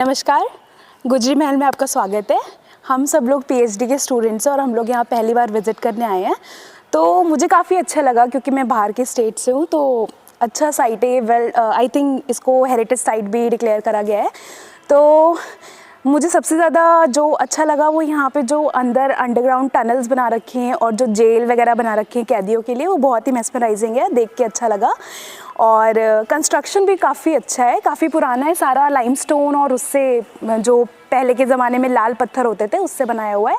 नमस्कार, गुजरी महल में आपका स्वागत है। हम सब लोग पीएचडी के स्टूडेंट्स हैं और हम लोग यहाँ पहली बार विज़िट करने आए हैं। तो मुझे काफ़ी अच्छा लगा क्योंकि मैं बाहर के स्टेट से हूँ, तो अच्छा साइट है। वेल आई थिंक इसको हेरिटेज साइट भी डिक्लेयर करा गया है। तो मुझे सबसे ज़्यादा जो अच्छा लगा वो यहाँ पे जो अंदर अंडरग्राउंड टनल्स बना रखे हैं और जो जेल वगैरह बना रखे हैं कैदियों के लिए, वो बहुत ही मेस्मराइजिंग है, देख के अच्छा लगा। और कंस्ट्रक्शन भी काफ़ी अच्छा है, काफ़ी पुराना है, सारा लाइमस्टोन और उससे जो पहले के ज़माने में लाल पत्थर होते थे उससे बनाया हुआ है।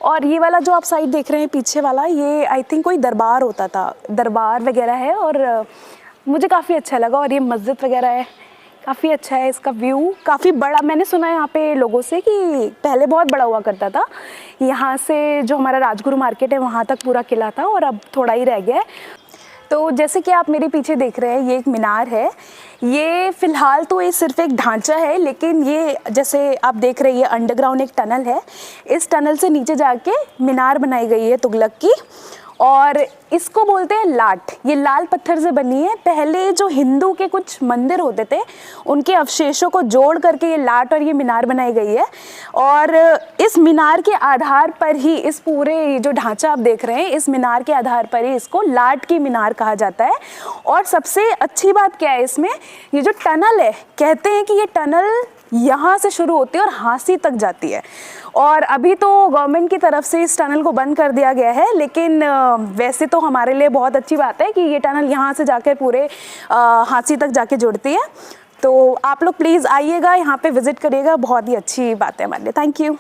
और ये वाला जो आप साइड देख रहे हैं पीछे वाला, ये आई थिंक कोई दरबार होता था, दरबार वगैरह है और मुझे काफ़ी अच्छा लगा। और ये मस्जिद वगैरह है, काफ़ी अच्छा है। इसका व्यू काफ़ी बड़ा, मैंने सुना है यहाँ पे लोगों से कि पहले बहुत बड़ा हुआ करता था। यहाँ से जो हमारा राजगुरु मार्केट है वहाँ तक पूरा किला था और अब थोड़ा ही रह गया है। तो जैसे कि आप मेरे पीछे देख रहे हैं, ये एक मीनार है। ये फ़िलहाल तो ये सिर्फ एक ढांचा है, लेकिन ये जैसे आप देख रहे हैं, ये अंडरग्राउंड एक टनल है। इस टनल से नीचे जाके मीनार बनाई गई है तुगलक की, और इसको बोलते हैं लाट। ये लाल पत्थर से बनी है। पहले जो हिंदू के कुछ मंदिर होते थे उनके अवशेषों को जोड़ करके ये लाट और ये मीनार बनाई गई है। और इस मीनार के आधार पर ही इस पूरे जो ढांचा आप देख रहे हैं, इस मीनार के आधार पर ही इसको लाट की मीनार कहा जाता है। और सबसे अच्छी बात क्या है इसमें, ये जो टनल है, कहते हैं कि ये टनल यहाँ से शुरू होती है और हांसी तक जाती है। और अभी तो गवर्नमेंट की तरफ से इस टनल को बंद कर दिया गया है, लेकिन वैसे तो हमारे लिए बहुत अच्छी बात है कि ये टनल यहाँ से जाकर पूरे हांसी तक जाके जुड़ती है। तो आप लोग प्लीज़ आइएगा, यहाँ पे विज़िट करिएगा, बहुत ही अच्छी बात है हमारे लिए। Thank you.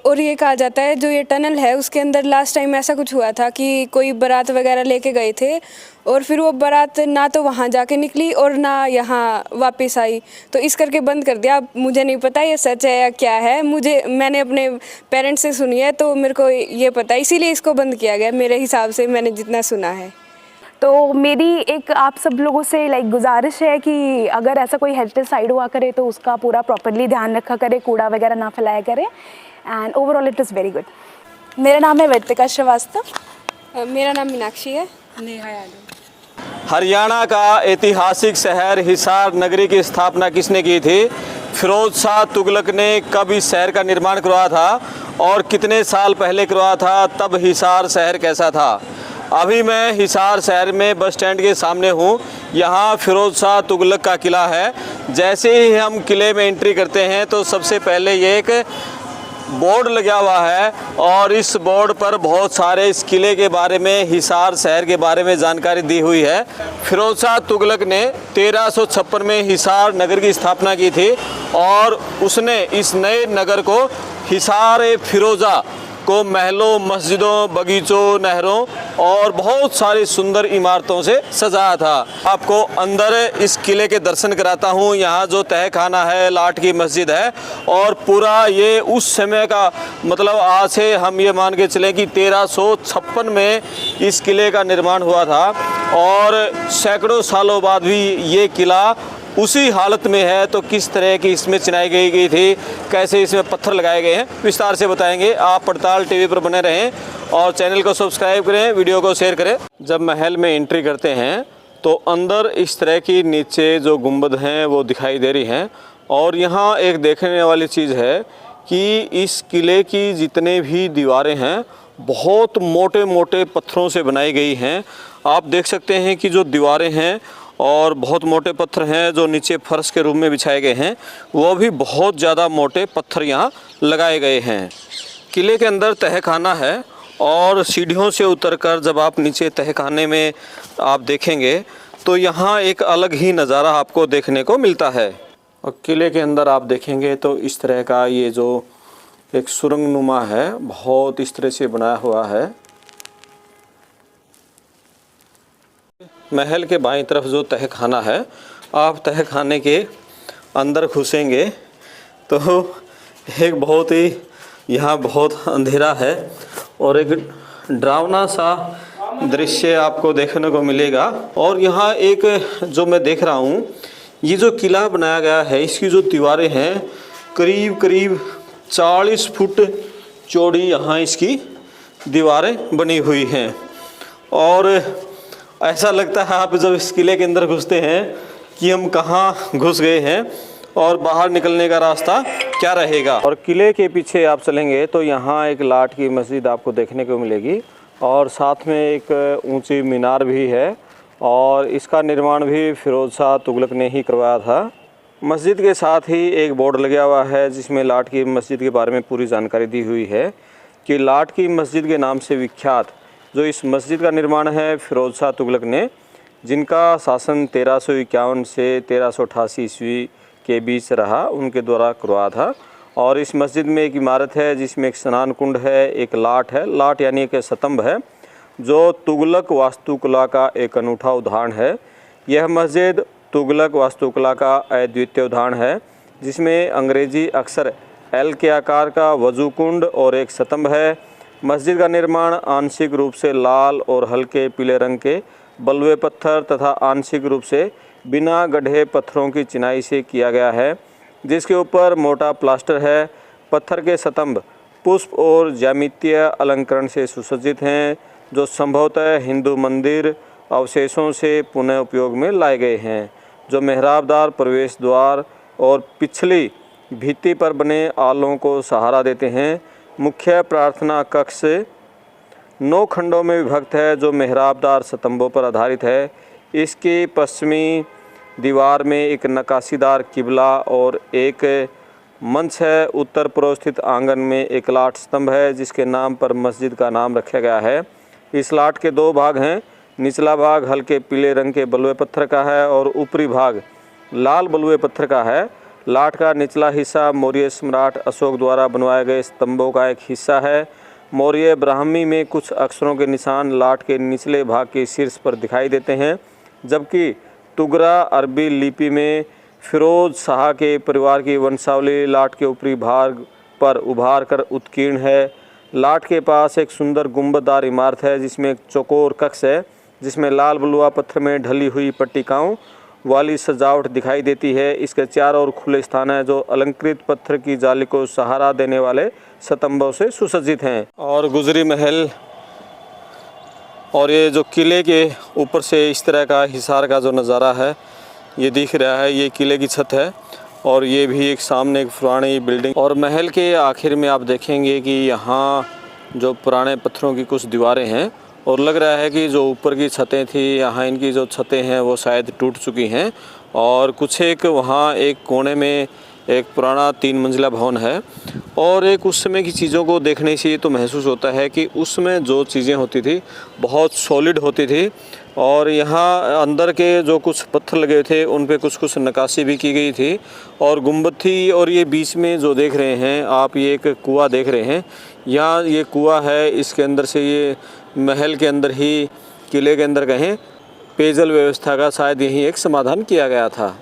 और ये कहा जाता है जो ये टनल है उसके अंदर लास्ट टाइम ऐसा कुछ हुआ था कि कोई बारात वगैरह लेके गए थे और फिर वो बारात ना तो वहाँ जाके निकली और ना यहाँ वापस आई, तो इस करके बंद कर दिया। मुझे नहीं पता ये सच है या क्या है, मैंने अपने पेरेंट्स से सुनी है तो मेरे को ये पता है, इसीलिए इसको बंद किया गया मेरे हिसाब से, मैंने जितना सुना है। तो मेरी एक आप सब लोगों से गुजारिश है कि अगर ऐसा कोई हेरिटेज साइट हुआ करे तो उसका पूरा प्रॉपरली ध्यान रखा करे, कूड़ा वगैरह ना फैलाया करे। And overall it is very good. मेरा नाम है वेदिका श्रीवास्तव। मेरा नाम मीनाक्षी है। नेहा यादव। हरियाणा का ऐतिहासिक शहर हिसार नगरी की स्थापना किसने की थी? फिरोज शाह तुगलक ने कब इस शहर का निर्माण करवाया था और कितने साल पहले करवाया था? तब हिसार शहर कैसा था? अभी मैं हिसार शहर में बस स्टैंड के सामने हूँ। यहाँ फिरोज शाह तुगलक का किला है। जैसे ही हम किले में एंट्री करते हैं तो सबसे पहले ये एक बोर्ड लगा हुआ है और इस बोर्ड पर बहुत सारे इस किले के बारे में, हिसार शहर के बारे में जानकारी दी हुई है। फिरोज शाह तुगलक ने 1356 में हिसार नगर की स्थापना की थी और उसने इस नए नगर को हिसार फिरोजा को महलों, मस्जिदों, बगीचों, नहरों और बहुत सारी सुंदर इमारतों से सजाया था। आपको अंदर इस किले के दर्शन कराता हूँ। यहाँ जो तहखाना है, लाट की मस्जिद है और पूरा ये उस समय का, मतलब आज से हम ये मान के चलें कि 1356 में इस किले का निर्माण हुआ था और सैकड़ों सालों बाद भी ये किला उसी हालत में है। तो किस तरह की इसमें चिनाई गई थी, कैसे इसमें पत्थर लगाए गए हैं, विस्तार से बताएंगे। आप पड़ताल टीवी पर बने रहें और चैनल को सब्सक्राइब करें, वीडियो को शेयर करें। जब महल में एंट्री करते हैं तो अंदर इस तरह की नीचे जो गुंबद हैं वो दिखाई दे रही हैं। और यहाँ एक देखने वाली चीज़ है कि इस किले की जितने भी दीवारें हैं बहुत मोटे मोटे पत्थरों से बनाई गई हैं। आप देख सकते हैं कि जो दीवारें हैं और बहुत मोटे पत्थर हैं जो नीचे फर्श के रूप में बिछाए गए हैं, वो भी बहुत ज़्यादा मोटे पत्थर यहाँ लगाए गए हैं। किले के अंदर तहखाना है और सीढ़ियों से उतरकर जब आप नीचे तहखाने में आप देखेंगे तो यहाँ एक अलग ही नज़ारा आपको देखने को मिलता है। और किले के अंदर आप देखेंगे तो इस तरह का ये जो एक सुरंग नुमा है, बहुत इस तरह से बनाया हुआ है। महल के बाईं तरफ जो तहखाना है, आप तहखाने के अंदर घुसेंगे तो एक बहुत ही यहाँ बहुत अंधेरा है और एक डरावना सा दृश्य आपको देखने को मिलेगा। और यहाँ एक जो मैं देख रहा हूँ, ये जो किला बनाया गया है, इसकी जो दीवारें हैं करीब करीब 40 फुट चौड़ी यहाँ इसकी दीवारें बनी हुई हैं। और ऐसा लगता है आप जब इस किले के अंदर घुसते हैं कि हम कहाँ घुस गए हैं। और बाहर निकलने का रास्ता क्या रहेगा। और किले के पीछे आप चलेंगे तो यहाँ एक लाट की मस्जिद आपको देखने को मिलेगी और साथ में एक ऊंची मीनार भी है और इसका निर्माण भी फिरोज शाह तुगलक ने ही करवाया था। मस्जिद के साथ ही एक बोर्ड लगा हुआ है जिसमें लाट की मस्जिद के बारे में पूरी जानकारी दी हुई है कि लाट की मस्जिद के नाम से विख्यात जो इस मस्जिद का निर्माण है फिरोज शाह तुगलक ने, जिनका शासन 1351 से 1388 ईस्वी के बीच रहा, उनके द्वारा करवाया था। और इस मस्जिद में एक इमारत है जिसमें एक स्नान कुंड है, एक लाट है, लाट यानी एक स्तंभ है जो तुगलक वास्तुकला का एक अनूठा उदाहरण है। यह मस्जिद तुगलक वास्तुकला का अद्वितीय उदाहरण है जिसमें अंग्रेजी अक्षर एल के आकार का वजू कुंड और एक स्तंभ है। मस्जिद का निर्माण आंशिक रूप से लाल और हल्के पीले रंग के बलुए पत्थर तथा आंशिक रूप से बिना गढ़े पत्थरों की चिनाई से किया गया है जिसके ऊपर मोटा प्लास्टर है। पत्थर के स्तंभ पुष्प और ज्यामितीय अलंकरण से सुसज्जित हैं जो संभवतः हिंदू मंदिर अवशेषों से पुनः उपयोग में लाए गए हैं, जो मेहराबदार प्रवेश द्वार और पिछली भित्ति पर बने आलों को सहारा देते हैं। मुख्य प्रार्थना कक्ष 9 खंडों में विभक्त है जो मेहराबदार स्तंभों पर आधारित है। इसकी पश्चिमी दीवार में एक नक्काशीदार किबला और एक मंच है। उत्तर पूर्व स्थित आंगन में एक लाट स्तंभ है जिसके नाम पर मस्जिद का नाम रखा गया है। इस लाट के 2 भाग हैं, निचला भाग हल्के पीले रंग के बलुए पत्थर का है और ऊपरी भाग लाल बलुए पत्थर का है। लाट का निचला हिस्सा मौर्य सम्राट अशोक द्वारा बनवाए गए स्तंभों का एक हिस्सा है। मौर्य ब्राह्मी में कुछ अक्षरों के निशान लाट के निचले भाग के शीर्ष पर दिखाई देते हैं, जबकि तुगरा अरबी लिपि में फिरोज शाह के परिवार की वंशावली लाट के ऊपरी भाग पर उभार कर उत्कीर्ण है। लाट के पास एक सुंदर गुंबददार इमारत है जिसमें एक चौकोर कक्ष है जिसमें लाल बलुआ पत्थर में ढली हुई पट्टिकाओं वाली सजावट दिखाई देती है। इसके चारों ओर खुले स्थान है जो अलंकृत पत्थर की जाली को सहारा देने वाले स्तंभों से सुसज्जित हैं। और गुजरी महल और ये जो किले के ऊपर से इस तरह का हिसार का जो नज़ारा है ये दिख रहा है, ये किले की छत है और ये भी एक सामने एक पुरानी बिल्डिंग। और महल के आखिर में आप देखेंगे कि यहाँ जो पुराने पत्थरों की कुछ दीवारें हैं और लग रहा है कि जो ऊपर की छतें थी यहाँ इनकी जो छतें हैं वो शायद टूट चुकी हैं। और कुछ एक वहाँ एक कोने में एक पुराना 3 मंजिला भवन है और एक उस समय की चीज़ों को देखने से ये तो महसूस होता है कि उसमें जो चीज़ें होती थी बहुत सॉलिड होती थी। और यहाँ अंदर के जो कुछ पत्थर लगे थे उन पे कुछ कुछ नक्काशी भी की गई थी और गुंबद थी। और ये बीच में जो देख रहे हैं आप, ये एक कुआं देख रहे हैं, यहाँ ये कुआं है, इसके अंदर से ये महल के अंदर ही किले के अंदर कहें पेयजल व्यवस्था का शायद यही एक समाधान किया गया था।